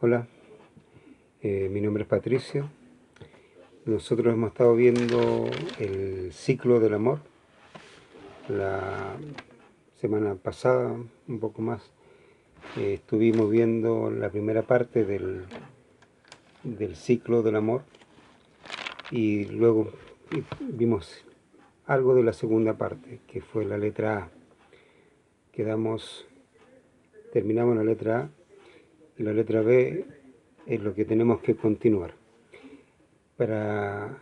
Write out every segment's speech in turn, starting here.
Hola, mi nombre es Patricio. Nosotros hemos estado viendo el ciclo del amor. La semana pasada, un poco más, estuvimos viendo la primera parte del ciclo del amor y luego vimos algo de la segunda parte, que fue la letra A. Terminamos la letra A y la letra B es lo que tenemos que continuar. Para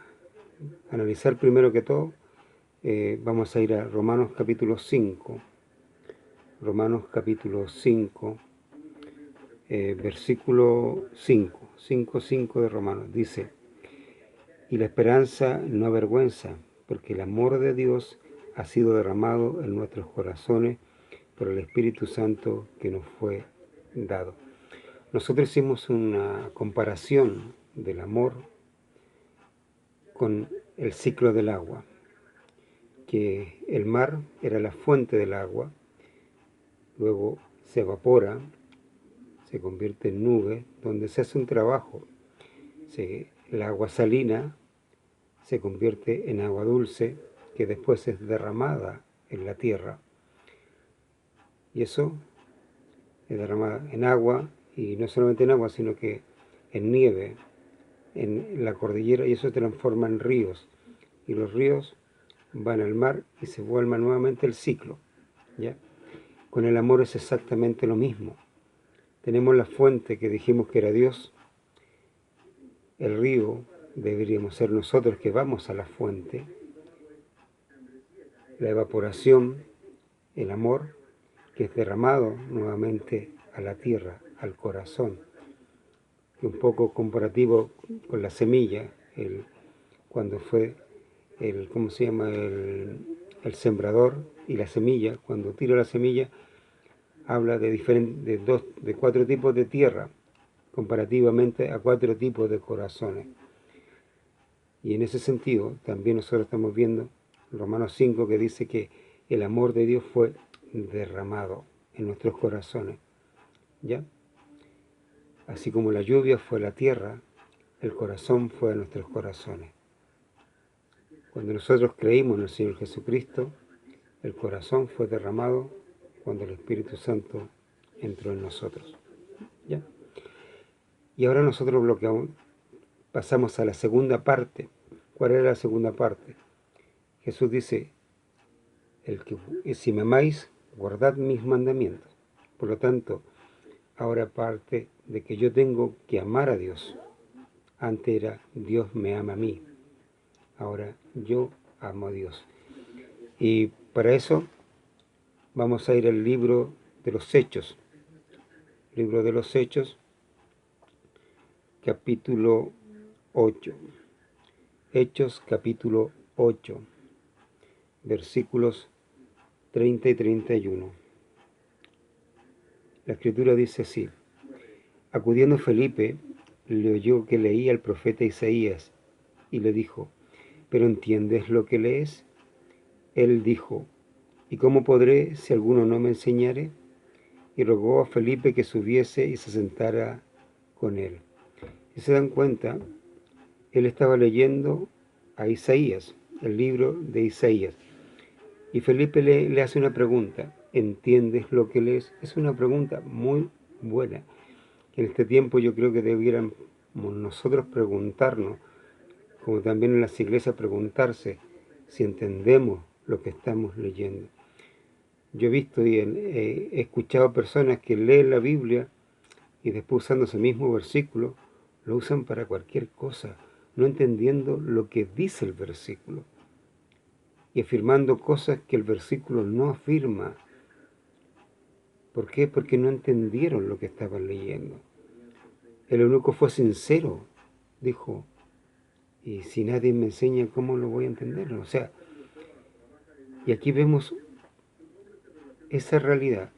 analizar primero que todo, vamos a ir a Romanos capítulo 5. Romanos capítulo 5, versículo 5 de Romanos. Dice: y la esperanza no avergüenza, porque el amor de Dios ha sido derramado en nuestros corazones por el Espíritu Santo que nos fue dado. Nosotros hicimos una comparación del amor con el ciclo del agua, que el mar era la fuente del agua, luego se evapora, se convierte en nube, donde se hace un trabajo. El agua salina se convierte en agua dulce, que después es derramada en la tierra. Y eso es derramada en agua, y no solamente en agua, sino que en nieve, en la cordillera, y eso se transforma en ríos. Y los ríos van al mar y se vuelve nuevamente el ciclo, ¿ya? Con el amor es exactamente lo mismo. Tenemos la fuente que dijimos que era Dios. El río deberíamos ser nosotros que vamos a la fuente. La evaporación, el amor, que es derramado nuevamente a la tierra, al corazón. Y un poco comparativo con la semilla, cuando fue ¿cómo se llama? El sembrador y la semilla. Cuando tira la semilla, habla de 4 tipos de tierra, comparativamente a 4 tipos de corazones. Y en ese sentido, también nosotros estamos viendo Romanos 5, que dice que el amor de Dios fue derramado en nuestros corazones, ¿ya? Así como la lluvia fue a la tierra, el corazón fue a nuestros corazones. Cuando nosotros creímos en el Señor Jesucristo, el corazón fue derramado cuando el Espíritu Santo entró en nosotros, ¿ya? Y ahora nosotros pasamos a la segunda parte. ¿Cuál era la segunda parte? Jesús dice: si me amáis, guardad mis mandamientos. Por lo tanto, ahora parte de que yo tengo que amar a Dios. Antes era Dios me ama a mí. Ahora yo amo a Dios. Y para eso vamos a ir al libro de los Hechos. Libro de los Hechos, capítulo 8. Hechos, capítulo 8, versículos 30 y 31. La Escritura dice así: acudiendo Felipe, le oyó que leía el profeta Isaías, y le dijo: ¿pero entiendes lo que lees? Él dijo: ¿y cómo podré si alguno no me enseñare? Y rogó a Felipe que subiese y se sentara con él. Si se dan cuenta, él estaba leyendo a Isaías, el libro de Isaías. Y Felipe le hace una pregunta: ¿entiendes lo que lees? Es una pregunta muy buena, que en este tiempo yo creo que debiéramos nosotros preguntarnos, como también en las iglesias preguntarse si entendemos lo que estamos leyendo. Yo he visto y he escuchado personas que leen la Biblia y después, usando ese mismo versículo, lo usan para cualquier cosa, no entendiendo lo que dice el versículo y afirmando cosas que el versículo no afirma. ¿Por qué? Porque no entendieron lo que estaban leyendo. El eunuco fue sincero, dijo: y si nadie me enseña, ¿cómo lo voy a entender? O sea, y aquí vemos esa realidad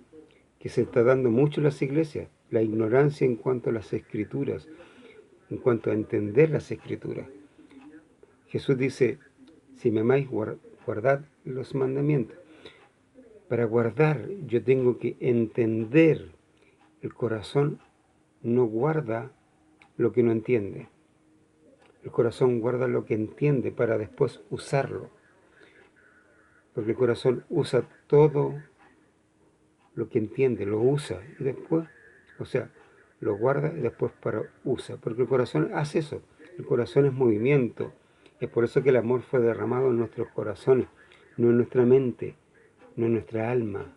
que se está dando mucho en las iglesias, la ignorancia en cuanto a las escrituras, en cuanto a entender las escrituras. Jesús dice: si me amáis, guardad los mandamientos. Para guardar yo tengo que entender. El corazón no guarda lo que no entiende. El corazón guarda lo que entiende para después usarlo. Porque el corazón usa todo lo que entiende, lo usa y después, o sea, lo guarda y después usa. Porque el corazón hace eso. El corazón es movimiento. Es por eso que el amor fue derramado en nuestros corazones, no en nuestra mente, no en nuestra alma.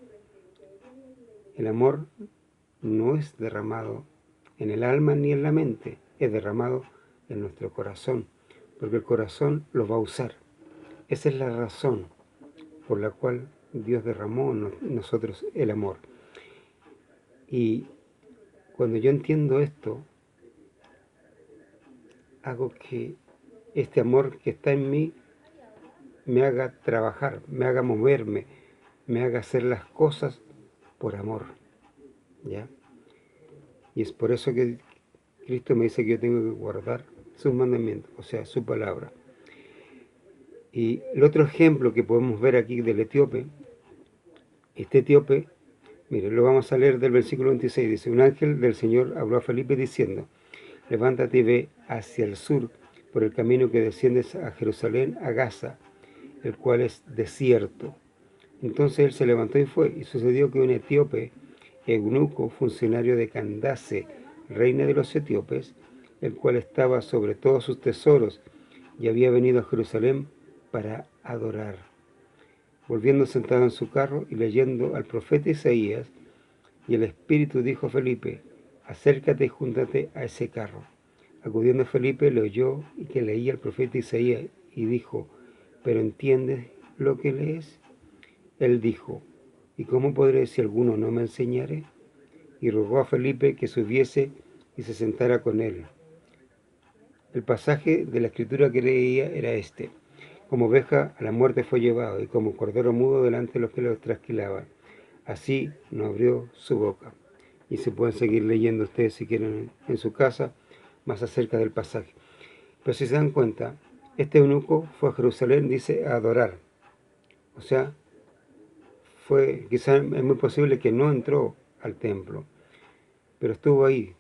El amor no es derramado en el alma ni en la mente, es derramado en nuestro corazón, porque el corazón lo va a usar. Esa es la razón por la cual Dios derramó en nosotros el amor. Y cuando yo entiendo esto, hago que este amor que está en mí me haga trabajar, me haga moverme, me haga hacer las cosas por amor, ¿ya? Y es por eso que Cristo me dice que yo tengo que guardar sus mandamientos, o sea, su palabra. Y el otro ejemplo que podemos ver aquí del etíope, este etíope, mire, lo vamos a leer del versículo 26, dice, un ángel del Señor habló a Felipe diciendo, levántate y ve hacia el sur por el camino que desciendes a Jerusalén, a Gaza, el cual es desierto. Entonces él se levantó y fue, y sucedió que un etíope, eunuco, funcionario de Candace, reina de los etíopes, el cual estaba sobre todos sus tesoros y había venido a Jerusalén para adorar. Volviendo sentado en su carro y leyendo al profeta Isaías, y el Espíritu dijo a Felipe, acércate y júntate a ese carro. Acudiendo Felipe le oyó y que leía el profeta Isaías y dijo, ¿pero entiendes lo que lees? Él dijo, ¿y cómo podré si alguno no me enseñare? Y rogó a Felipe que subiese y se sentara con él. El pasaje de la escritura que leía era este. Como oveja a la muerte fue llevado, y como cordero mudo delante de los que lo trasquilaban. Así no abrió su boca. Y se pueden seguir leyendo ustedes si quieren en su casa más acerca del pasaje. Pero si se dan cuenta, este eunuco fue a Jerusalén, dice, a adorar. O sea, quizás es muy posible que no entró al templo, pero estuvo ahí,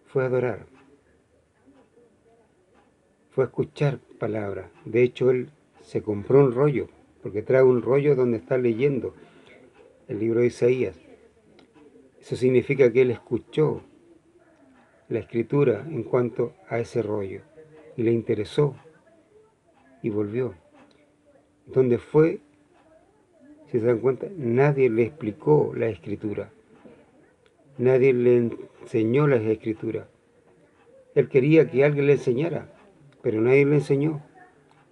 fue a adorar, fue a escuchar palabras. De hecho, él se compró un rollo, porque trae un rollo donde está leyendo el libro de Isaías. Eso significa que él escuchó la escritura en cuanto a ese rollo, y le interesó, y volvió. Donde fue, si se dan cuenta, nadie le explicó la escritura, nadie le enseñó las escrituras. Él quería que alguien le enseñara, pero nadie le enseñó.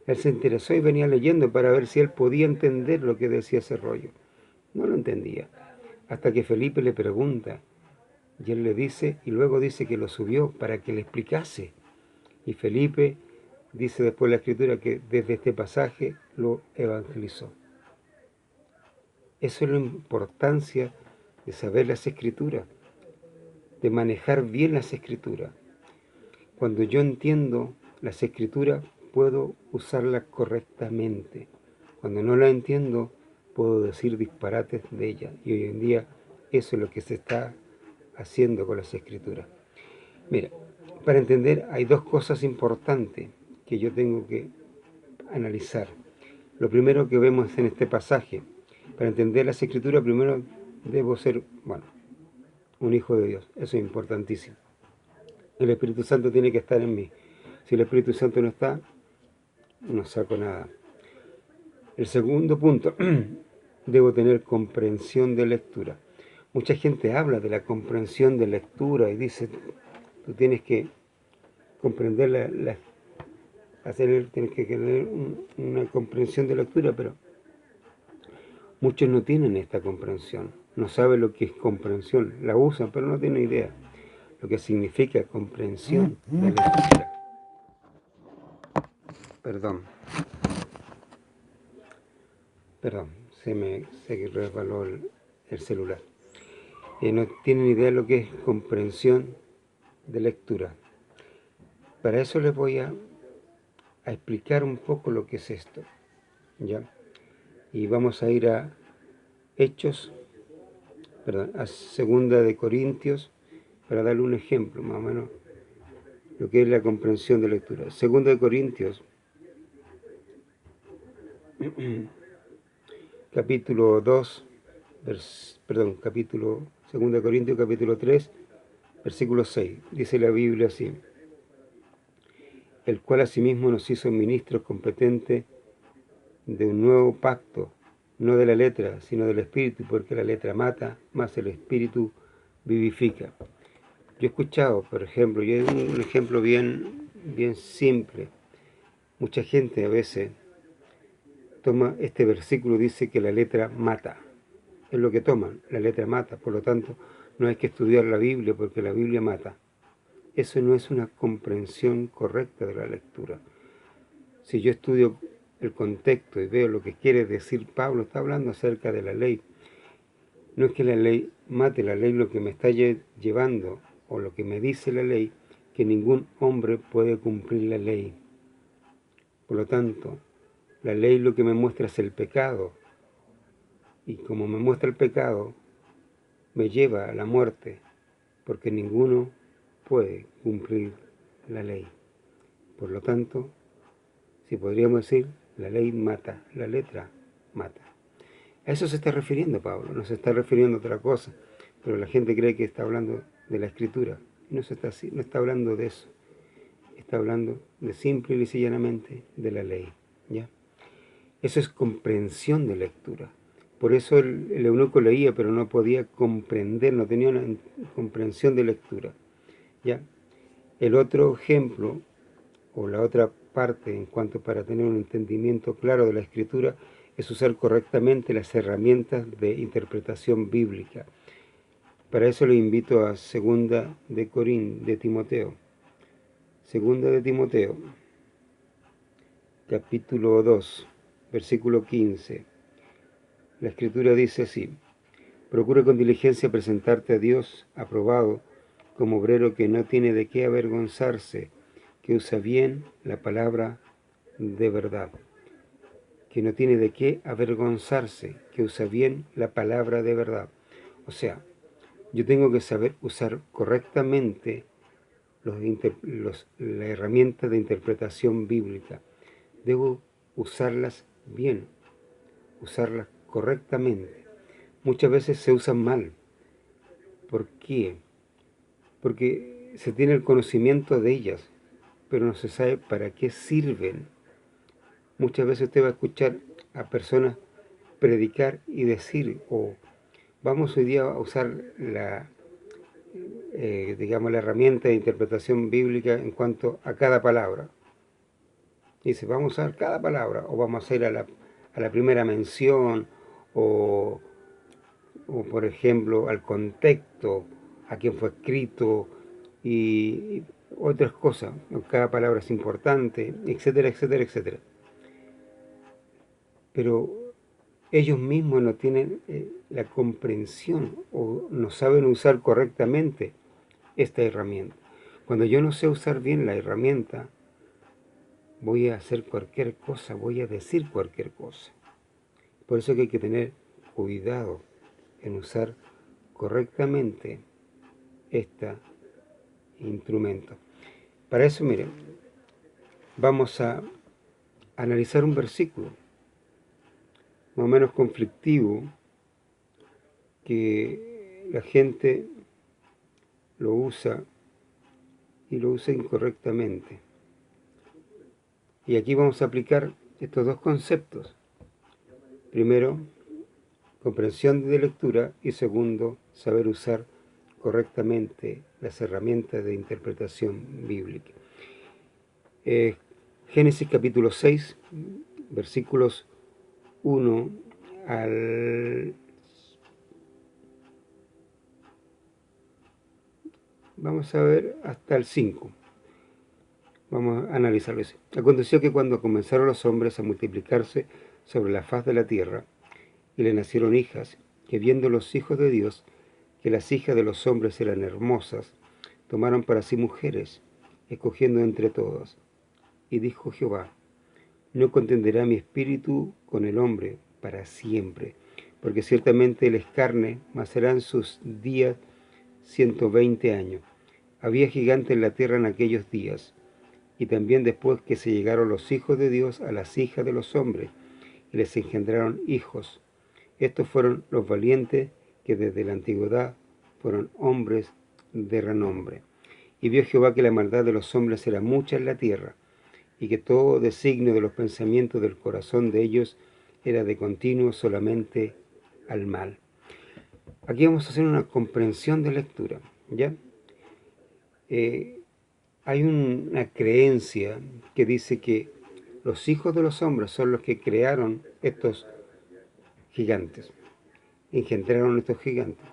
Él se interesó y venía leyendo para ver si él podía entender lo que decía ese rollo. No lo entendía, hasta que Felipe le pregunta, y él le dice, y luego dice que lo subió para que le explicase. Y Felipe dice después la escritura que desde este pasaje lo evangelizó. Eso es la importancia de saber las escrituras, de manejar bien las escrituras. Cuando yo entiendo las escrituras, puedo usarlas correctamente. Cuando no las entiendo, puedo decir disparates de ellas. Y hoy en día eso es lo que se está haciendo con las escrituras. Mira, para entender hay dos cosas importantes que yo tengo que analizar. Lo primero que vemos en este pasaje, para entender las escrituras, primero debo ser, un hijo de Dios. Eso es importantísimo. El Espíritu Santo tiene que estar en mí. Si el Espíritu Santo no está, no saco nada. El segundo punto, debo tener comprensión de lectura. Mucha gente habla de la comprensión de lectura y dice, tú tienes que comprender tienes que tener una comprensión de lectura, pero muchos no tienen esta comprensión. No saben lo que es comprensión. La usan, pero no tienen idea lo que significa comprensión de lectura. Perdón, se resbaló el celular. No tienen idea de lo que es comprensión de lectura. Para eso les voy a explicar un poco lo que es esto, ¿ya? Y vamos a ir a Hechos perdón, a Segunda de Corintios, para darle un ejemplo, más o menos, lo que es la comprensión de lectura. Segunda de Corintios, capítulo 2, Segunda de Corintios, capítulo 3, versículo 6. Dice la Biblia así: el cual asimismo nos hizo ministros competentes de un nuevo pacto, no de la letra, sino del Espíritu, porque la letra mata, mas el Espíritu vivifica. Yo he escuchado, por ejemplo, un ejemplo bien simple. Mucha gente a veces toma este versículo y dice que la letra mata. Es lo que toman, la letra mata. Por lo tanto, no hay que estudiar la Biblia porque la Biblia mata. Eso no es una comprensión correcta de la lectura. Si yo estudio el contexto y veo lo que quiere decir Pablo, está hablando acerca de la ley. No es que la ley mate, la ley lo que me está llevando, o lo que me dice la ley, que ningún hombre puede cumplir la ley. Por lo tanto, la ley lo que me muestra es el pecado, y como me muestra el pecado, me lleva a la muerte, porque ninguno puede cumplir la ley. Por lo tanto, si podríamos decir, la ley mata, la letra mata. A eso se está refiriendo Pablo, no se está refiriendo a otra cosa, pero la gente cree que está hablando de la escritura, y no está hablando de eso, está hablando de simple y llanamente de la ley, ¿ya? Eso es comprensión de lectura. Por eso el eunuco leía, pero no podía comprender, no tenía una comprensión de lectura, ¿ya? El otro ejemplo, o la otra parte en cuanto para tener un entendimiento claro de la escritura, es usar correctamente las herramientas de interpretación bíblica. Para eso le invito a Segunda de Timoteo. Segunda de Timoteo, capítulo 2, versículo 15. La escritura dice así: procura con diligencia presentarte a Dios aprobado, como obrero que no tiene de qué avergonzarse, que usa bien la palabra de verdad. Que no tiene de qué avergonzarse, que usa bien la palabra de verdad. O sea, yo tengo que saber usar correctamente la herramienta de interpretación bíblica. Debo usarlas bien, usarlas correctamente. Muchas veces se usan mal. ¿Por qué? Porque se tiene el conocimiento de ellas, pero no se sabe para qué sirven. Muchas veces usted va a escuchar a personas predicar y decir, vamos hoy día a usar digamos, la herramienta de interpretación bíblica en cuanto a cada palabra. Dice, vamos a usar cada palabra, o vamos a ir a la primera mención, o por ejemplo al contexto, a quién fue escrito, y otras cosas. Cada palabra es importante, etcétera, etcétera, etcétera. Pero ellos mismos no tienen la comprensión o no saben usar correctamente esta herramienta. Cuando yo no sé usar bien la herramienta, voy a hacer cualquier cosa, voy a decir cualquier cosa. Por eso que hay que tener cuidado en usar correctamente este instrumento. Para eso, miren, vamos a analizar un versículo más o menos conflictivo, que la gente lo usa y lo usa incorrectamente. Y aquí vamos a aplicar estos dos conceptos. Primero, comprensión de lectura, y segundo, saber usar correctamente las herramientas de interpretación bíblica. Génesis capítulo 6, versículos 1 al... Vamos a ver hasta el 5. Vamos a analizarlo así. Aconteció que cuando comenzaron los hombres a multiplicarse sobre la faz de la tierra, y le nacieron hijas, que viendo los hijos de Dios, que las hijas de los hombres eran hermosas, tomaron para sí mujeres, escogiendo entre todas. Y dijo Jehová, no contenderá mi espíritu con el hombre para siempre, porque ciertamente él es carne, mas serán sus días 120 años. Había gigantes en la tierra en aquellos días, y también después que se llegaron los hijos de Dios a las hijas de los hombres, y les engendraron hijos. Estos fueron los valientes que desde la antigüedad fueron hombres de renombre. Y vio Jehová que la maldad de los hombres era mucha en la tierra, y que todo designio de los pensamientos del corazón de ellos era de continuo solamente al mal. Aquí vamos a hacer una comprensión de lectura, ¿ya? Hay una creencia que dice que los hijos de los hombres son los que crearon estos gigantes, engendraron estos gigantes,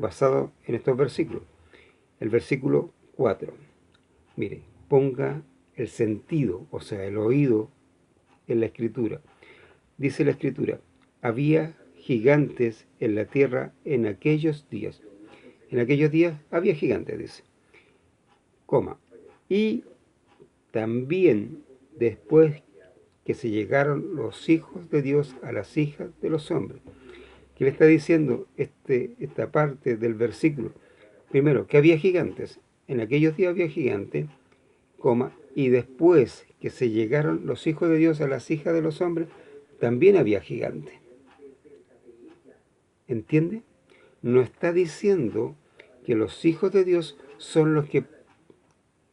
basado en estos versículos. El versículo 4, mire, ponga el sentido, o sea, el oído en la escritura. Dice la escritura, había gigantes en la tierra en aquellos días. En aquellos días había gigantes, dice, coma. Y también después que se llegaron los hijos de Dios a las hijas de los hombres. ¿Qué le está diciendo esta parte del versículo? Primero, que había gigantes. En aquellos días había gigantes, coma, y después que se llegaron los hijos de Dios a las hijas de los hombres, también había gigantes. ¿Entiende? No está diciendo que los hijos de Dios son los que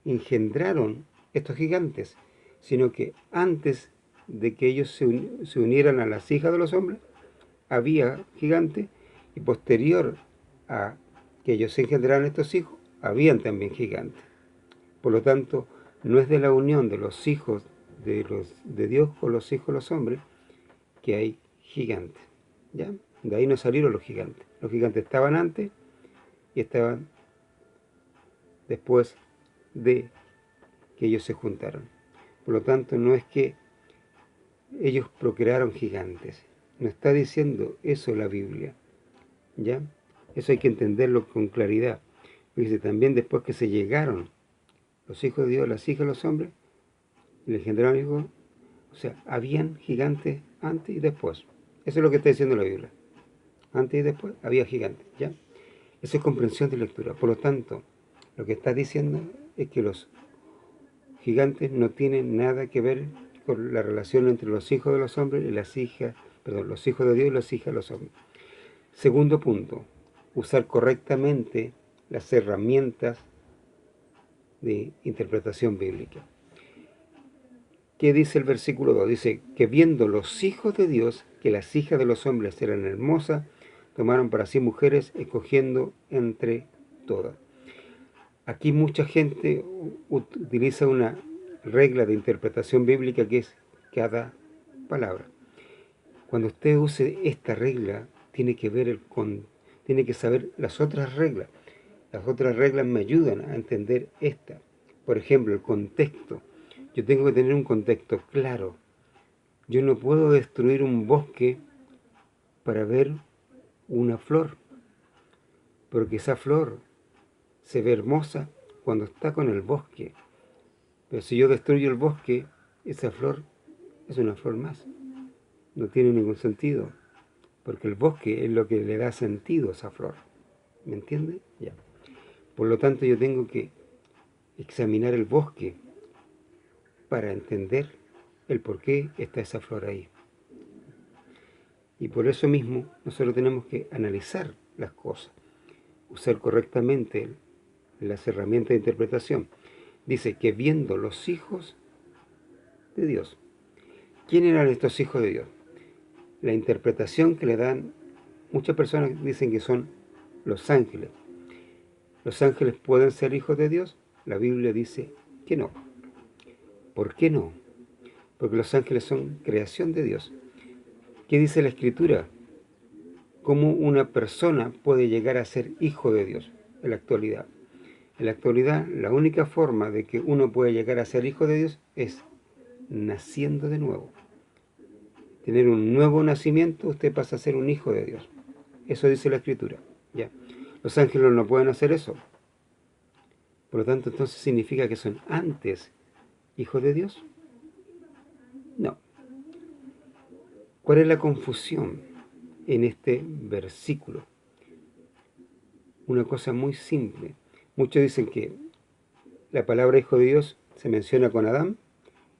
engendraron estos gigantes, sino que antes de que ellos se unieran a las hijas de los hombres, había gigantes, y posterior a que ellos engendraran estos hijos, habían también gigantes. Por lo tanto, no es de la unión de los hijos de Dios con los hijos de los hombres que hay gigantes, ¿ya? De ahí no salieron los gigantes. Los gigantes estaban antes y estaban después de que ellos se juntaron. Por lo tanto, no es que ellos procrearon gigantes. No está diciendo eso la Biblia, ¿ya? Eso hay que entenderlo con claridad. Dice, también después que se llegaron los hijos de Dios, las hijas de los hombres, y le engendraron hijos, o sea, habían gigantes antes y después. Eso es lo que está diciendo la Biblia. Antes y después había gigantes, ¿ya? Eso es comprensión de lectura. Por lo tanto, lo que está diciendo es que los gigantes no tienen nada que ver con la relación entre los hijos de los hombres y las hijas, perdón, los hijos de Dios y las hijas de los hombres. Segundo punto, usar correctamente las herramientas de interpretación bíblica. ¿Qué dice el versículo 2? Dice que viendo los hijos de Dios que las hijas de los hombres eran hermosas, tomaron para sí mujeres, escogiendo entre todas. Aquí mucha gente utiliza una regla de interpretación bíblica que es cada palabra. Cuando usted use esta regla, tiene que saber las otras reglas. Las otras reglas me ayudan a entender esta. Por ejemplo, el contexto. Yo tengo que tener un contexto claro. Yo no puedo destruir un bosque para ver una flor, porque esa flor se ve hermosa cuando está con el bosque. Pero si yo destruyo el bosque, esa flor es una flor más. No tiene ningún sentido, porque el bosque es lo que le da sentido a esa flor. ¿Me entiende? Ya. Por lo tanto, yo tengo que examinar el bosque para entender el por qué está esa flor ahí. Y por eso mismo nosotros tenemos que analizar las cosas, usar correctamente las herramientas de interpretación. Dice que viendo los hijos de Dios. ¿Quién eran estos hijos de Dios? La interpretación que le dan, muchas personas dicen que son los ángeles. ¿Los ángeles pueden ser hijos de Dios? La Biblia dice que no. ¿Por qué no? Porque los ángeles son creación de Dios. ¿Qué dice la Escritura? ¿Cómo una persona puede llegar a ser hijo de Dios en la actualidad? En la actualidad, la única forma de que uno pueda llegar a ser hijo de Dios es naciendo de nuevo. Tener un nuevo nacimiento, usted pasa a ser un hijo de Dios. Eso dice la Escritura, ¿ya? Los ángeles no pueden hacer eso. Por lo tanto, entonces significa que son antes hijos de Dios. No. ¿Cuál es la confusión? en este versículo. Una cosa muy simple. Muchos dicen que la palabra hijo de Dios se menciona con Adán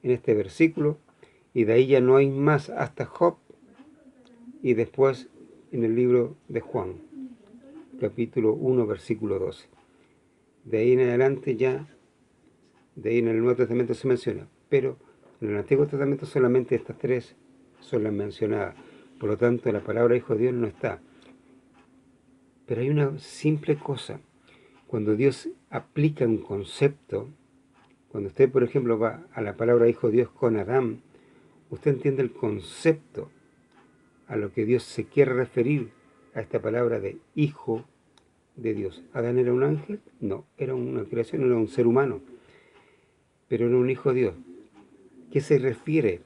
en este versículo, y de ahí ya no hay más hasta Job, y después en el libro de Juan, capítulo 1, versículo 12. De ahí en adelante ya, de ahí en el Nuevo Testamento se menciona, pero en el Antiguo Testamento solamente estas tres son las mencionadas. Por lo tanto, la palabra hijo de Dios no está. Pero hay una simple cosa. Cuando Dios aplica un concepto, cuando usted, por ejemplo, va a la palabra hijo de Dios con Adán, usted entiende el concepto a lo que Dios se quiere referir a esta palabra de hijo de Dios. ¿Adán era un ángel? No, era una creación, era un ser humano, pero era un hijo de Dios. ¿Qué se refiere?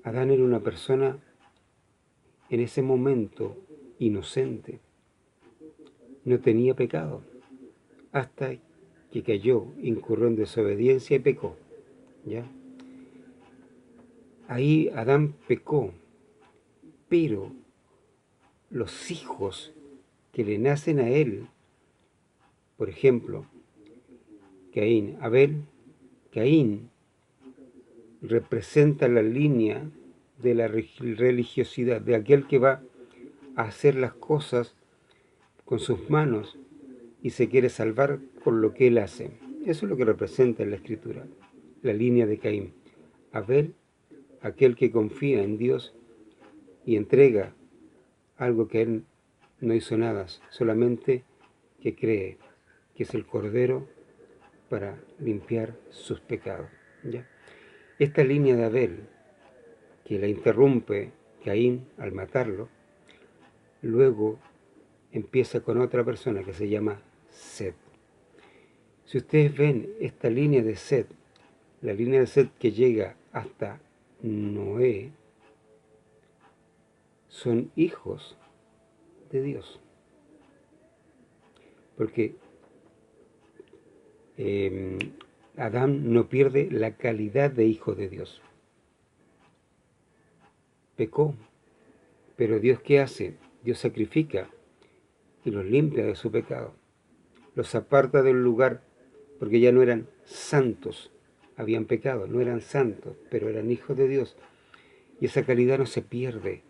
Adán era una persona en ese momento inocente, no tenía pecado, hasta que cayó, incurrió en desobediencia y pecó. ¿Ya? Ahí Adán pecó, pero los hijos que le nacen a él, por ejemplo, Caín, Abel, Caín representa la línea de la religiosidad, de aquel que va a hacer las cosas con sus manos y se quiere salvar con lo que él hace. Eso es lo que representa en la Escritura, la línea de Caín. Abel, aquel que confía en Dios y entrega algo que él no hizo nada, solamente que cree que es el Cordero para limpiar sus pecados. ¿Ya? Esta línea de Abel, que la interrumpe Caín al matarlo, luego empieza con otra persona que se llama Set. Si ustedes ven esta línea de Set, la línea de Set que llega hasta Noé, son hijos de Dios. Porque Adán no pierde la calidad de hijo de Dios. Pecó, pero Dios ¿qué hace? Dios sacrifica y los limpia de su pecado. Los aparta del lugar porque ya no eran santos, habían pecado, no eran santos, pero eran hijos de Dios. Y esa calidad no se pierde.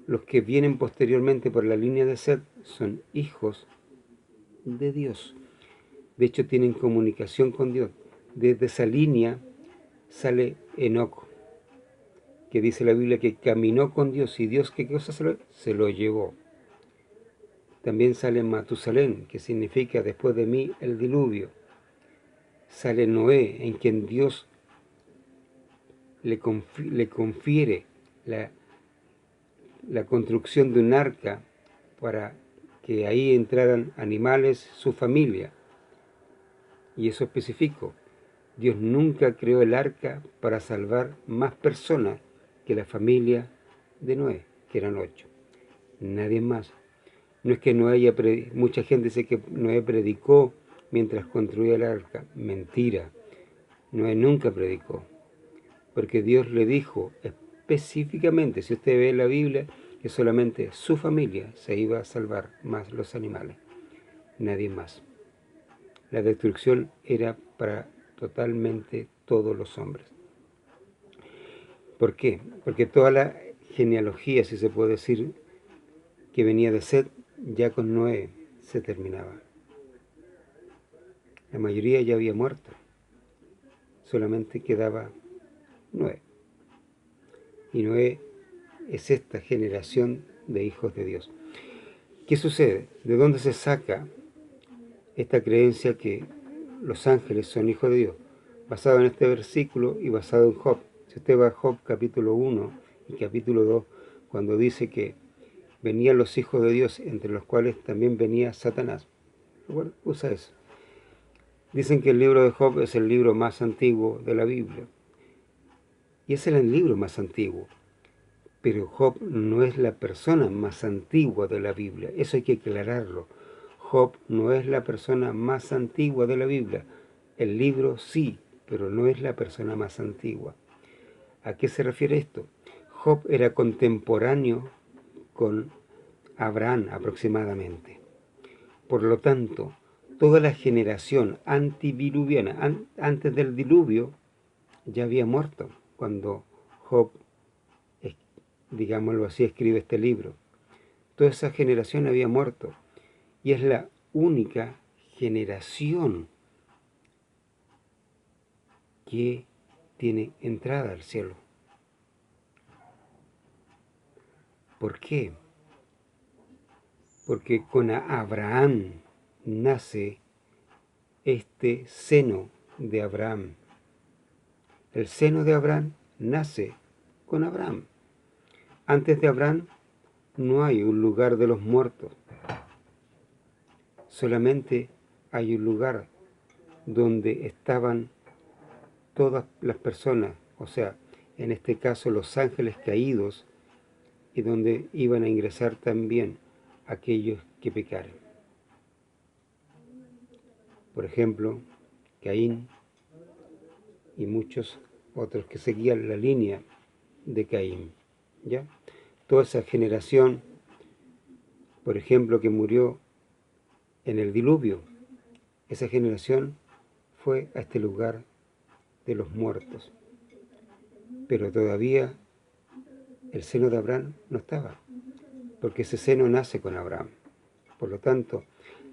Los que vienen posteriormente por la línea de Set son hijos de Dios. De hecho, tienen comunicación con Dios. Desde esa línea sale Enoc, que dice la Biblia que caminó con Dios, y Dios, ¿qué cosa se lo llevó? También sale Matusalén, que significa después de mí el diluvio. Sale Noé, en quien Dios le confiere la construcción de un arca para que ahí entraran animales, su familia. Y eso especificó. Dios nunca creó el arca para salvar más personas que la familia de Noé, que eran 8. Nadie más. No es que Noé mucha gente dice que Noé predicó mientras construía el arca. Mentira. Noé nunca predicó. Porque Dios le dijo específicamente, si usted ve la Biblia, que solamente su familia se iba a salvar, más los animales. Nadie más. La destrucción era para totalmente todos los hombres. ¿Por qué? Porque toda la genealogía, si se puede decir, que venía de Set, ya con Noé se terminaba. La mayoría ya había muerto. Solamente quedaba Noé. Y Noé es esta generación de hijos de Dios. ¿Qué sucede? ¿De dónde se saca esta creencia que los ángeles son hijos de Dios? Basado en este versículo y basado en Job. Si usted va a Job capítulo 1 y capítulo 2, cuando dice que venían los hijos de Dios, entre los cuales también venía Satanás. Bueno, usa eso. Dicen que el libro de Job es el libro más antiguo de la Biblia. Y es el libro más antiguo. Pero Job no es la persona más antigua de la Biblia. Eso hay que aclararlo. Job no es la persona más antigua de la Biblia. El libro sí, pero no es la persona más antigua. ¿A qué se refiere esto? Job era contemporáneo con Abraham aproximadamente. Por lo tanto, toda la generación antediluviana, antes del diluvio, ya había muerto cuando Job, digámoslo así, escribe este libro. Toda esa generación había muerto y es la única generación que tiene entrada al cielo. ¿Por qué? Porque con Abraham nace este seno de Abraham. El seno de Abraham nace con Abraham. Antes de Abraham no hay un lugar de los muertos. Solamente hay un lugar donde estaban todas las personas, o sea, en este caso los ángeles caídos, y donde iban a ingresar también aquellos que pecaron. Por ejemplo, Caín y muchos otros que seguían la línea de Caín, ¿ya? Toda esa generación, por ejemplo, que murió en el diluvio, esa generación fue a este lugar de los muertos. Pero todavía el seno de Abraham no estaba, porque ese seno nace con Abraham. Por lo tanto,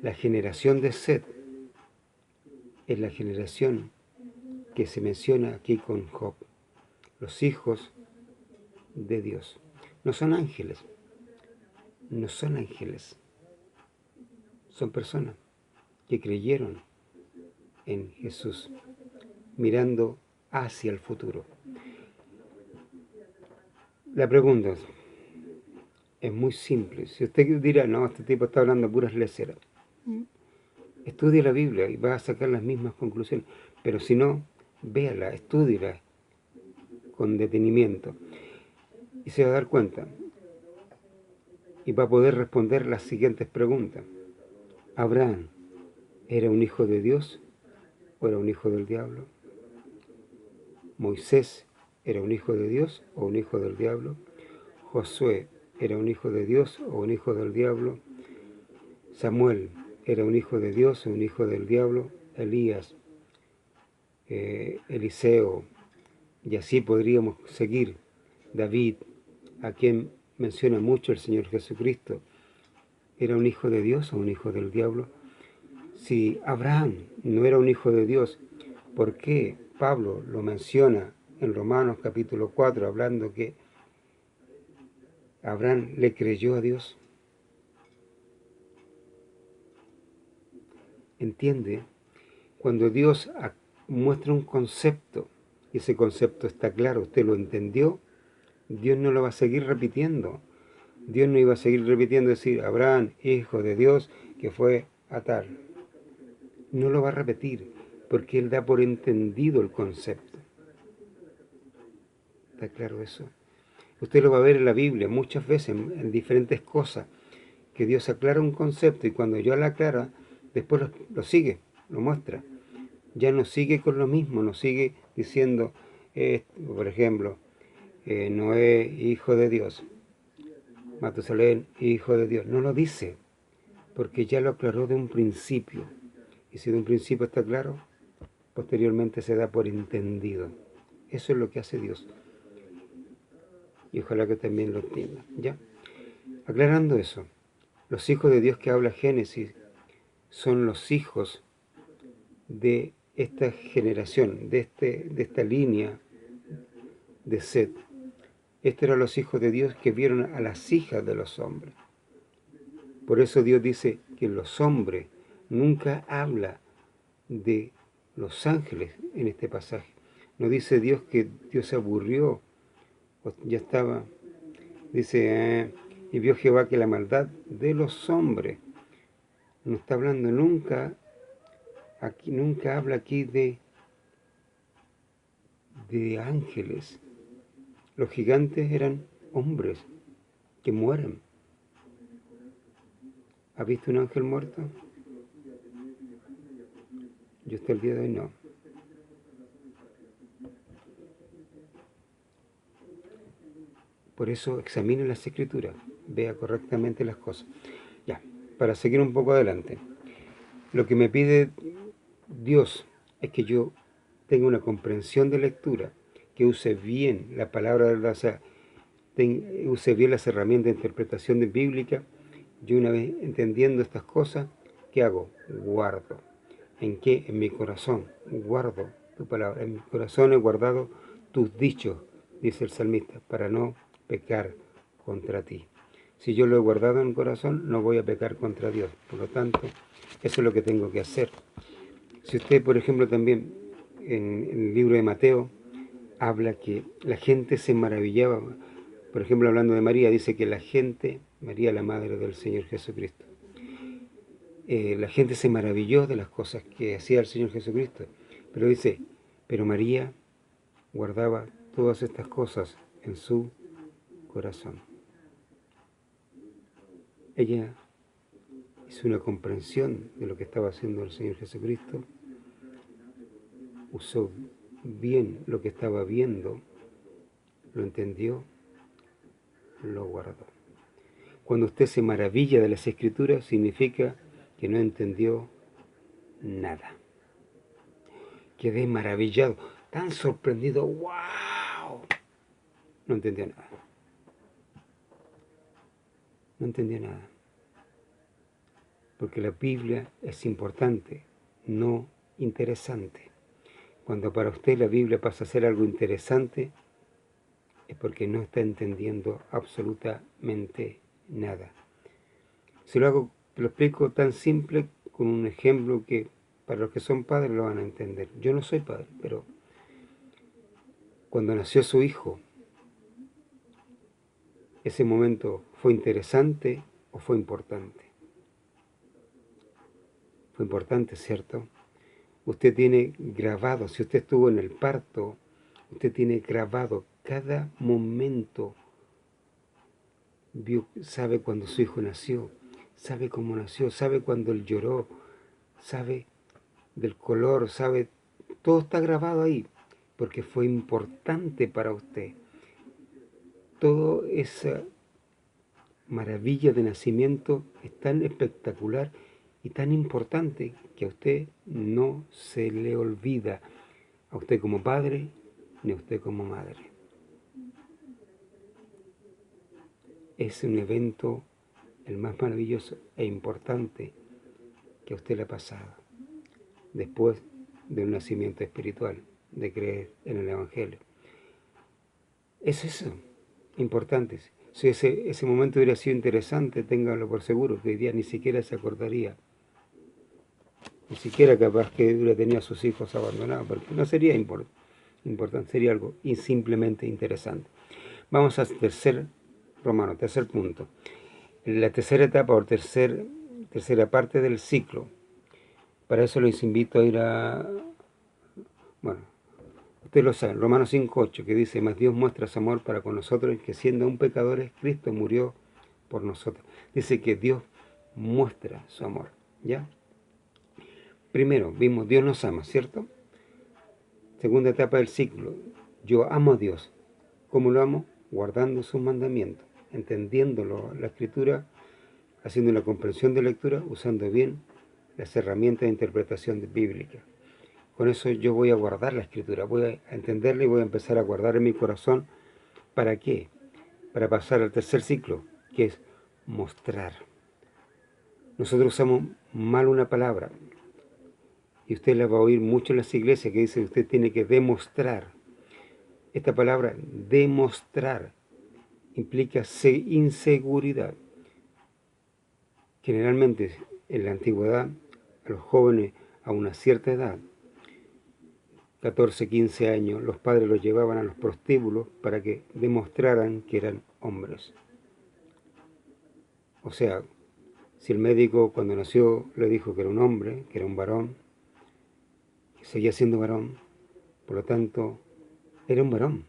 la generación de Set es la generación que se menciona aquí con Job. Los hijos de Dios. No son ángeles, no son ángeles, son personas que creyeron en Jesús, mirando hacia el futuro. La pregunta es muy simple. Si usted dirá, no, este tipo está hablando puras leceras, estudie la Biblia y va a sacar las mismas conclusiones. Pero si no, véala, estúdiela con detenimiento y se va a dar cuenta y va a poder responder las siguientes preguntas. ¿Abraham era un hijo de Dios o era un hijo del diablo? ¿Moisés era un hijo de Dios o un hijo del diablo? ¿Josué era un hijo de Dios o un hijo del diablo? ¿Samuel era un hijo de Dios o un hijo del diablo? ¿Elías, Eliseo, y así podríamos seguir? David, a quien menciona mucho el Señor Jesucristo, ¿era un hijo de Dios o un hijo del diablo? Si Abraham no era un hijo de Dios, ¿por qué Pablo lo menciona en Romanos capítulo 4, hablando que Abraham le creyó a Dios? ¿Entiende? Cuando Dios muestra un concepto, y ese concepto está claro, usted lo entendió, Dios no lo va a seguir repitiendo. Dios no iba a seguir repitiendo, decir, Abraham, hijo de Dios, que fue a tal. No lo va a repetir, porque Él da por entendido el concepto. ¿Está claro eso? Usted lo va a ver en la Biblia muchas veces, en diferentes cosas, que Dios aclara un concepto y cuando yo lo aclara, después lo sigue, lo muestra. Ya no sigue con lo mismo, no sigue diciendo, por ejemplo, Noé, hijo de Dios, Matusalén, hijo de Dios. No lo dice, porque ya lo aclaró de un principio. Y si de un principio está claro, posteriormente se da por entendido. Eso es lo que hace Dios. Y ojalá que también lo entienda, ¿ya? Aclarando eso, los hijos de Dios que habla Génesis son los hijos de esta generación, de esta línea de Set. Estos eran los hijos de Dios que vieron a las hijas de los hombres. Por eso Dios dice que los hombres nunca habla de los ángeles en este pasaje. No dice Dios que Dios se aburrió, o ya estaba, dice, y vio Jehová que la maldad de los hombres. No está hablando nunca, aquí nunca habla aquí de ángeles. Los gigantes eran hombres que mueren. ¿Ha visto un ángel muerto? Yo hasta el día de hoy no. Por eso examinen las escrituras, vea correctamente las cosas. Ya, para seguir un poco adelante. Lo que me pide Dios es que yo tenga una comprensión de lectura, que use bien la palabra de verdad, o sea, use bien las herramientas de interpretación bíblica. Yo una vez entendiendo estas cosas, ¿qué hago? Guardo. ¿En qué? En mi corazón. Guardo tu palabra. En mi corazón he guardado tus dichos, dice el salmista, para no pecar contra ti. Si yo lo he guardado en el corazón, no voy a pecar contra Dios. Por lo tanto, eso es lo que tengo que hacer. Si usted, por ejemplo, también en el libro de Mateo, habla que la gente se maravillaba. Por ejemplo, hablando de María, dice que la gente, María la madre del Señor Jesucristo, la gente se maravilló de las cosas que hacía el Señor Jesucristo. Pero dice, pero María guardaba todas estas cosas en su corazón. Ella hizo una comprensión de lo que estaba haciendo el Señor Jesucristo, usó bien lo que estaba viendo, lo entendió, lo guardó. Cuando usted se maravilla de las Escrituras, significa que no entendió nada. Quedé maravillado, tan sorprendido, ¡wow! No entendió nada. No entendió nada. Porque la Biblia es importante, no interesante. Cuando para usted la Biblia pasa a ser algo interesante, es porque no está entendiendo absolutamente nada. Se lo explico tan simple con un ejemplo que para los que son padres lo van a entender. Yo no soy padre, pero cuando nació su hijo, ¿ese momento fue interesante o fue importante? Fue importante, ¿cierto? Usted tiene grabado, si usted estuvo en el parto, usted tiene grabado cada momento. Sabe cuando su hijo nació, sabe cómo nació, sabe cuando él lloró, sabe del color, sabe, todo está grabado ahí, porque fue importante para usted. Toda esa maravilla de nacimiento es tan espectacular y tan importante que a usted no se le olvida, a usted como padre ni a usted como madre. Es un evento el más maravilloso e importante que a usted le ha pasado después de un nacimiento espiritual, de creer en el Evangelio. Es eso, importante. Si ese momento hubiera sido interesante, ténganlo por seguro, que hoy día ni siquiera se acordaría. Ni siquiera capaz que hubiera tenido a sus hijos abandonados, porque no sería importante, sería algo simplemente interesante. Vamos al tercer punto. La tercera etapa o tercera parte del ciclo. Para eso les invito a ir a, bueno, ustedes lo saben, Romanos 5:8, que dice, mas Dios muestra su amor para con nosotros, que siendo aún pecadores, Cristo murió por nosotros. Dice que Dios muestra su amor, ¿ya? Primero, vimos, Dios nos ama, ¿cierto? Segunda etapa del ciclo, yo amo a Dios. ¿Cómo lo amo? Guardando sus mandamientos, entendiéndolo, la Escritura, haciendo una comprensión de lectura, usando bien las herramientas de interpretación bíblica. Con eso yo voy a guardar la Escritura, voy a entenderla y voy a empezar a guardar en mi corazón. ¿Para qué? Para pasar al tercer ciclo, que es mostrar. Nosotros usamos mal una palabra, y usted la va a oír mucho en las iglesias, que dice que usted tiene que demostrar. Esta palabra, demostrar, implica inseguridad. Generalmente, en la antigüedad, a los jóvenes a una cierta edad, 14, 15 años, los padres los llevaban a los prostíbulos para que demostraran que eran hombres. O sea, si el médico cuando nació le dijo que era un hombre, que era un varón, que seguía siendo varón, por lo tanto, era un varón.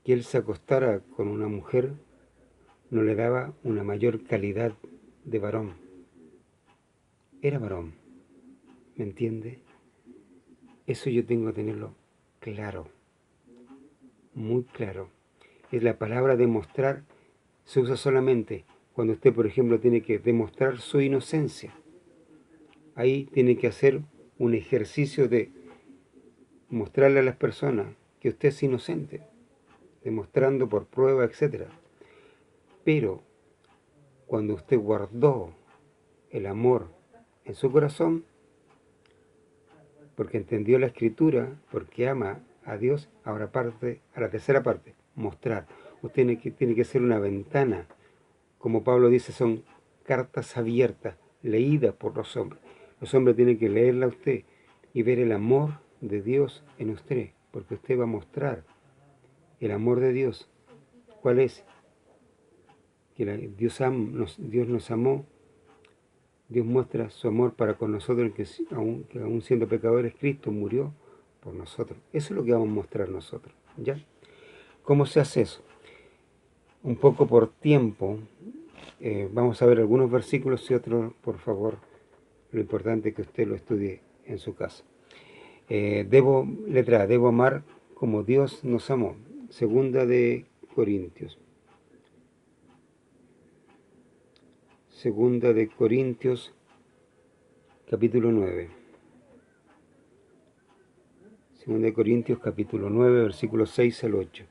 Que él se acostara con una mujer no le daba una mayor calidad de varón. Era varón, ¿me entiende? Eso yo tengo que tenerlo claro, muy claro. Es la palabra demostrar, se usa solamente cuando usted, por ejemplo, tiene que demostrar su inocencia. Ahí tiene que hacer un ejercicio de mostrarle a las personas que usted es inocente, demostrando por prueba, etc. Pero cuando usted guardó el amor en su corazón, porque entendió la Escritura, porque ama a Dios, ahora parte a la tercera parte, mostrar. Usted tiene que ser una ventana, como Pablo dice, son cartas abiertas, leídas por los hombres. Los hombres tienen que leerla a usted y ver el amor de Dios en usted, porque usted va a mostrar el amor de Dios. ¿Cuál es? Que Dios nos amó. Dios muestra su amor para con nosotros, que aún siendo pecadores, Cristo murió por nosotros. Eso es lo que vamos a mostrar nosotros, ¿ya? ¿Cómo se hace eso? Un poco por tiempo, vamos a ver algunos versículos y otros, por favor, lo importante es que usted lo estudie en su casa. Letra A, debo amar como Dios nos amó. Segunda de Corintios. Segunda de Corintios, capítulo 9. Segunda de Corintios, capítulo 9, versículos 6 al 8.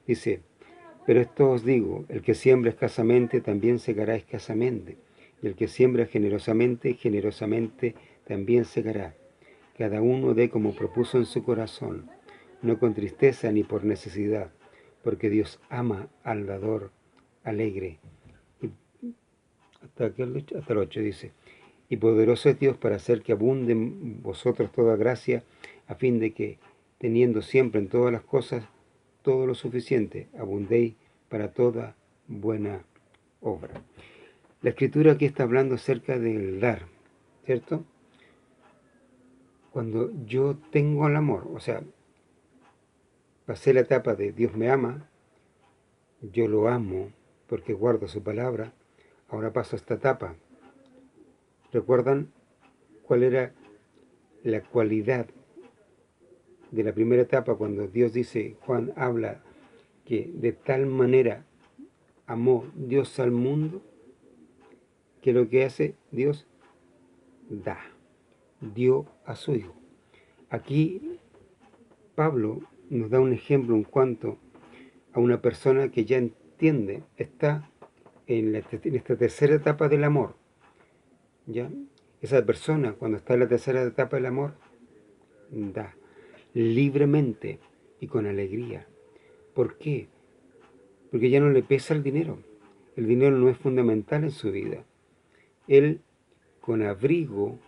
Dice: pero esto os digo, el que siembra escasamente también segará escasamente, y el que siembra generosamente, generosamente también segará. Cada uno dé como propuso en su corazón, no con tristeza ni por necesidad, porque Dios ama al dador alegre. Y hasta el 8 dice: y poderoso es Dios para hacer que abunde en vosotros toda gracia, a fin de que, teniendo siempre en todas las cosas todo lo suficiente, abundéis para toda buena obra. La Escritura aquí está hablando acerca del dar, ¿cierto? Cuando yo tengo el amor, o sea, pasé la etapa de Dios me ama, yo lo amo porque guardo su palabra, ahora paso a esta etapa. ¿Recuerdan cuál era la cualidad de la primera etapa cuando Dios dice, Juan habla, que de tal manera amó Dios al mundo, que lo que hace Dios da, dio a su Hijo? Aquí Pablo nos da un ejemplo en cuanto a una persona que ya entiende, está en esta tercera etapa del amor, ¿ya? Esa persona, cuando está en la tercera etapa del amor, da libremente y con alegría. ¿Por qué? Porque ya no le pesa el dinero. El dinero no es fundamental en su vida. Él, con abrigo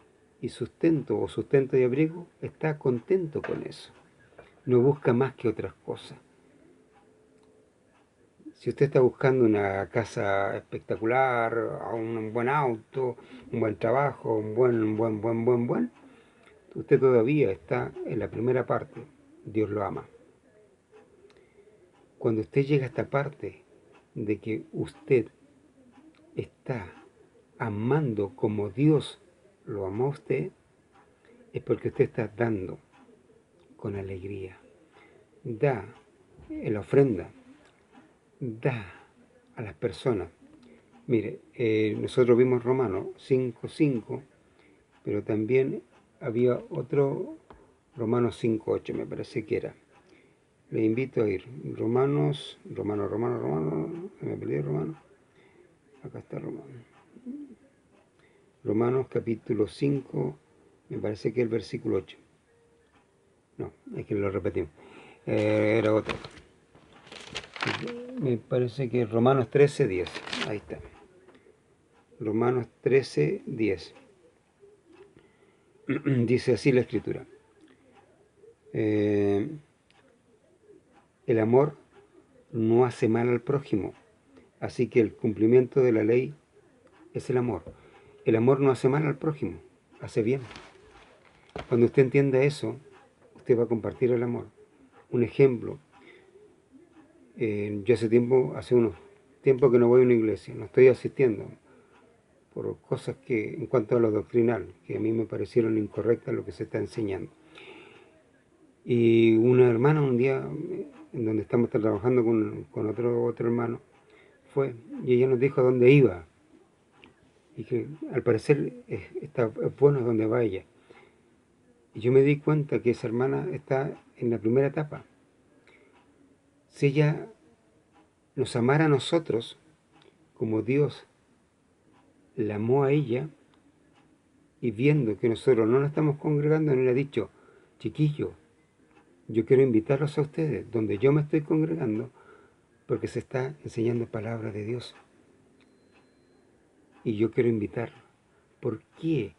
y sustento, o sustento y abrigo, está contento con eso. No busca más que otras cosas. Si usted está buscando una casa espectacular, un buen auto, un buen trabajo, un buen, usted todavía está en la primera parte. Dios lo ama. Cuando usted llega a esta parte de que usted está amando como Dios lo amó a usted, es porque usted está dando con alegría. Da en la ofrenda, da a las personas. Mire, nosotros vimos Romanos 5:5, pero también había otro, Romanos 5:8 me parece que era. Le invito a ir. Romanos, me perdí Romanos. Acá está Romanos. Romanos capítulo 5, me parece que es el versículo 8. No, es que lo repetimos. Era otro. Me parece que es Romanos 13:10. Ahí está. Romanos 13:10. Dice así la Escritura. El amor no hace mal al prójimo, así que el cumplimiento de la ley es el amor. El amor no hace mal al prójimo, hace bien. Cuando usted entienda eso, usted va a compartir el amor. Un ejemplo, yo hace unos tiempo que no voy a una iglesia, no estoy asistiendo, por cosas que, en cuanto a lo doctrinal, que a mí me parecieron incorrectas lo que se está enseñando. Y una hermana un día, en donde estamos trabajando con otro hermano, fue y ella nos dijo dónde iba y que al parecer está bueno donde va ella. Y yo me di cuenta que esa hermana está en la primera etapa. Si ella nos amara a nosotros como Dios la amó a ella, y viendo que nosotros no nos estamos congregando, nos le ha dicho, chiquillo, yo quiero invitarlos a ustedes, donde yo me estoy congregando, porque se está enseñando palabra de Dios. Y yo quiero invitarlos. ¿Por qué?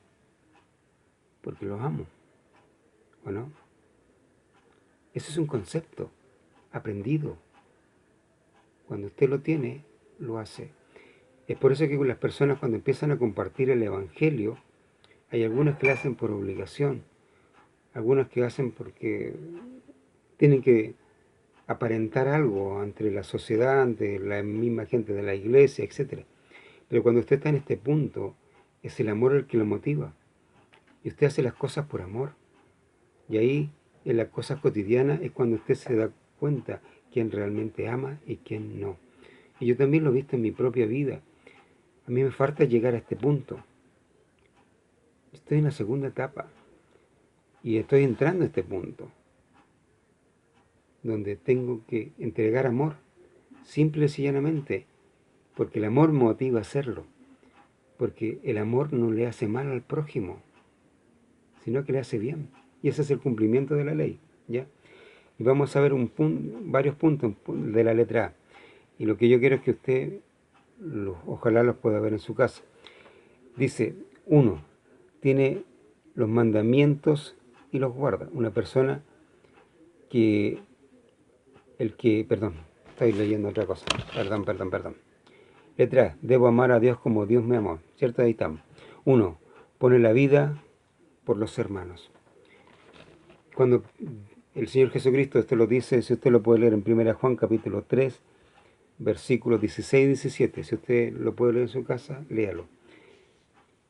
Porque los amo, ¿o no? Ese es un concepto aprendido. Cuando usted lo tiene, lo hace. Es por eso que las personas cuando empiezan a compartir el Evangelio, hay algunas que lo hacen por obligación, algunas que hacen porque tienen que aparentar algo ante la sociedad, ante la misma gente de la iglesia, etc. Pero cuando usted está en este punto, es el amor el que lo motiva. Y usted hace las cosas por amor. Y ahí, en las cosas cotidianas, es cuando usted se da cuenta quién realmente ama y quién no. Y yo también lo he visto en mi propia vida. A mí me falta llegar a este punto. Estoy en la segunda etapa. Y estoy entrando a este punto, donde tengo que entregar amor, simple y llanamente, porque el amor motiva a hacerlo, porque el amor no le hace mal al prójimo, sino que le hace bien, y ese es el cumplimiento de la ley, ¿ya? Y vamos a ver varios puntos de la letra A, y lo que yo quiero es que usted, ojalá los pueda ver en su casa. Dice, 1, tiene los mandamientos y los guarda. Una persona que, perdón, estoy leyendo otra cosa, perdón. Letra A, debo amar a Dios como Dios me amó, ¿cierto? Ahí estamos. 1, pone la vida por los hermanos. Cuando el Señor Jesucristo, esto lo dice, si usted lo puede leer en 1 Juan capítulo 3, versículos 16 y 17, si usted lo puede leer en su casa, léalo.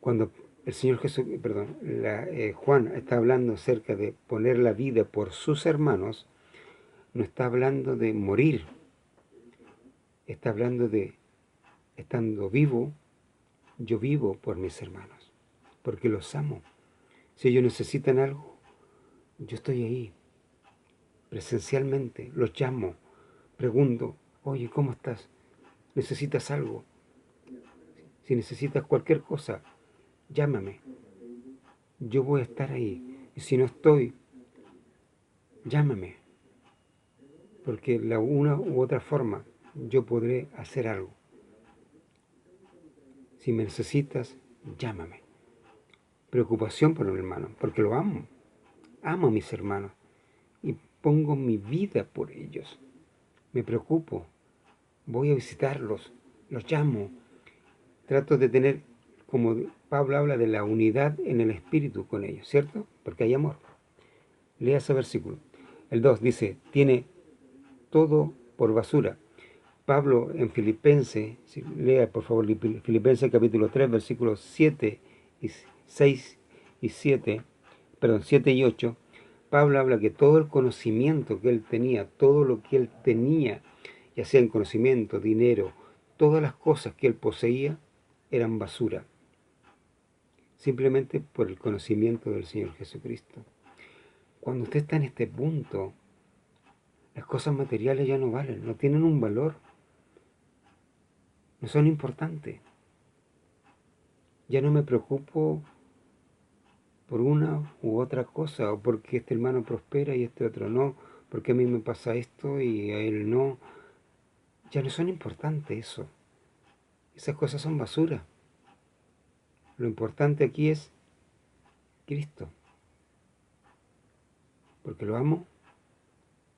Cuando el Señor Juan está hablando acerca de poner la vida por sus hermanos, no está hablando de morir, está hablando de, estando vivo, yo vivo por mis hermanos, porque los amo. Si ellos necesitan algo, yo estoy ahí, presencialmente, los llamo, pregunto, oye, ¿cómo estás? ¿Necesitas algo? Si necesitas cualquier cosa, llámame. Yo voy a estar ahí. Y si no estoy, llámame. Porque de una u otra forma yo podré hacer algo. Si me necesitas, llámame. Preocupación por mi hermano, porque lo amo. Amo a mis hermanos y pongo mi vida por ellos. Me preocupo, voy a visitarlos, los llamo. Trato de tener, como Pablo habla, de la unidad en el espíritu con ellos, ¿cierto? Porque hay amor. Lea ese versículo. El 2 dice, tiene todo por basura. Pablo en Filipenses, lea por favor Filipenses capítulo 3, versículos 7 y 6 y 7, perdón, 7 y 8, Pablo habla que todo el conocimiento que él tenía, todo lo que él tenía, ya sea en conocimiento, dinero, todas las cosas que él poseía, eran basura, simplemente por el conocimiento del Señor Jesucristo. Cuando usted está en este punto, las cosas materiales ya no valen, no tienen un valor, no son importantes. Ya no me preocupo por una u otra cosa, o porque este hermano prospera y este otro no, porque a mí me pasa esto y a él no. Ya no son importantes eso. Esas cosas son basura. Lo importante aquí es Cristo. Porque lo amo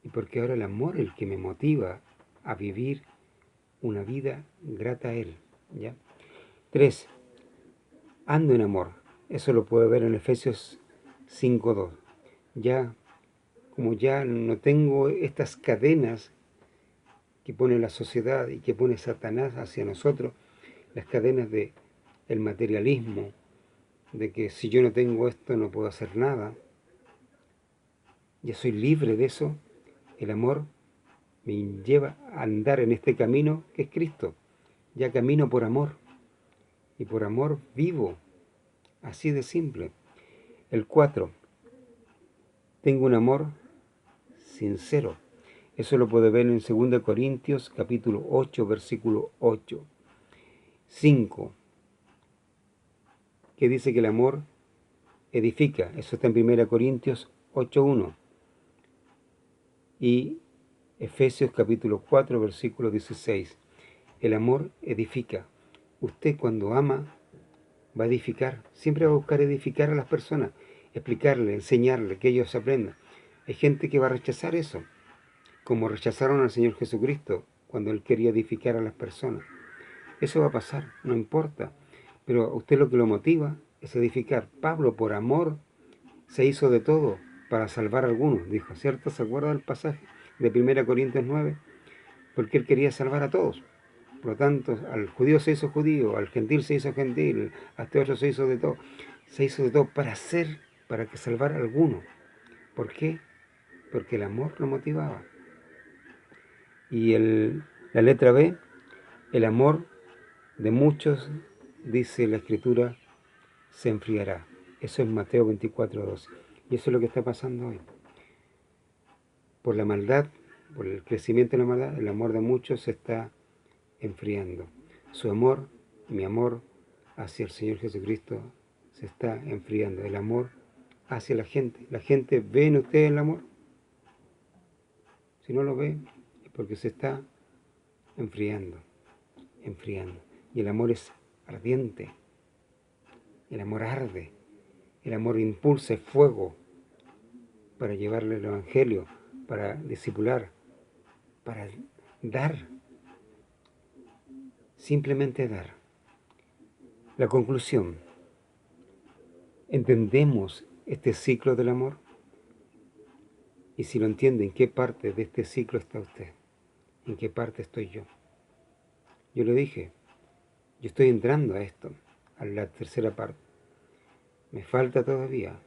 y porque ahora el amor es el que me motiva a vivir una vida grata a Él. ¿Ya? 3. Ando en amor. Eso lo puede ver en Efesios 5:2. Ya, como ya no tengo estas cadenas que pone la sociedad y que pone Satanás hacia nosotros, las cadenas de el materialismo, de que si yo no tengo esto no puedo hacer nada, ya soy libre de eso. El amor me lleva a andar en este camino que es Cristo. ya camino por amor, y por amor vivo, así de simple. El 4, tengo un amor sincero. Eso lo puede ver en 2 Corintios capítulo 8, versículo 8. 5, que dice que el amor edifica. Eso está en 1 Corintios 8:1. Y Efesios capítulo 4, versículo 16. El amor edifica. Usted cuando ama va a edificar. Siempre va a buscar edificar a las personas, explicarle, enseñarle, que ellos aprendan. Hay gente que va a rechazar eso, como rechazaron al Señor Jesucristo cuando Él quería edificar a las personas. Eso va a pasar, no importa. Pero a usted lo que lo motiva es edificar. Pablo, por amor, se hizo de todo para salvar a algunos, dijo, ¿cierto? ¿Se acuerda del pasaje de 1 Corintios 9? Porque él quería salvar a todos. Por lo tanto, al judío se hizo judío, al gentil se hizo gentil, a este otro se hizo de todo. Se hizo de todo para que salvar a algunos. ¿Por qué? Porque el amor lo motivaba. Y la letra B, el amor de muchos, dice la Escritura, se enfriará. Eso es Mateo 24:12. Y eso es lo que está pasando hoy. Por la maldad, por el crecimiento de la maldad, el amor de muchos se está enfriando. Su amor, mi amor hacia el Señor Jesucristo se está enfriando. El amor hacia la gente. ¿La gente ve en usted el amor? Si no lo ve, es porque se está enfriando, enfriando. Y el amor es ardiente. El amor arde. El amor impulsa, es fuego para llevarle el Evangelio, para discipular, para dar. Simplemente dar. La conclusión. ¿Entendemos este ciclo del amor? Y si lo entiende, ¿en qué parte de este ciclo está usted? ¿En qué parte estoy yo? Yo le dije, yo estoy entrando a esto, a la tercera parte. Me falta todavía,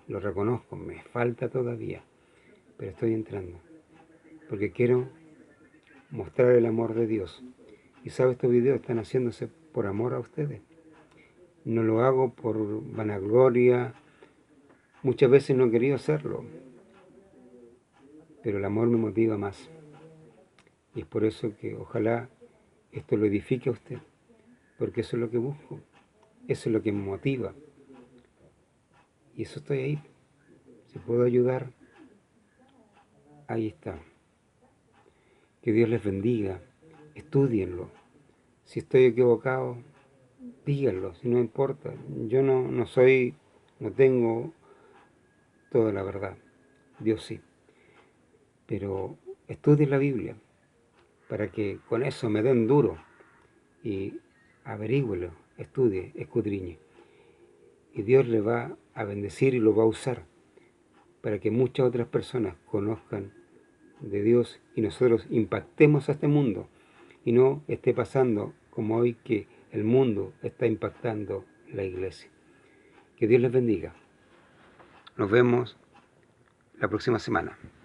lo reconozco, me falta todavía, pero estoy entrando. Porque quiero mostrar el amor de Dios. Y sabe, estos videos están haciéndose por amor a ustedes. No lo hago por vanagloria. Muchas veces no he querido hacerlo, pero el amor me motiva más. Y es por eso que ojalá esto lo edifique a usted, porque eso es lo que busco, eso es lo que me motiva. Y eso estoy ahí. Si puedo ayudar, ahí está. Que Dios les bendiga, estúdienlo. Si estoy equivocado, díganlo, si no importa. Yo no tengo toda la verdad, Dios sí. Pero estudien la Biblia, para que con eso me den duro y averígüelo, estudie, escudriñe. Y Dios le va a bendecir y lo va a usar para que muchas otras personas conozcan de Dios y nosotros impactemos a este mundo y no esté pasando como hoy que el mundo está impactando la iglesia. Que Dios les bendiga. Nos vemos la próxima semana.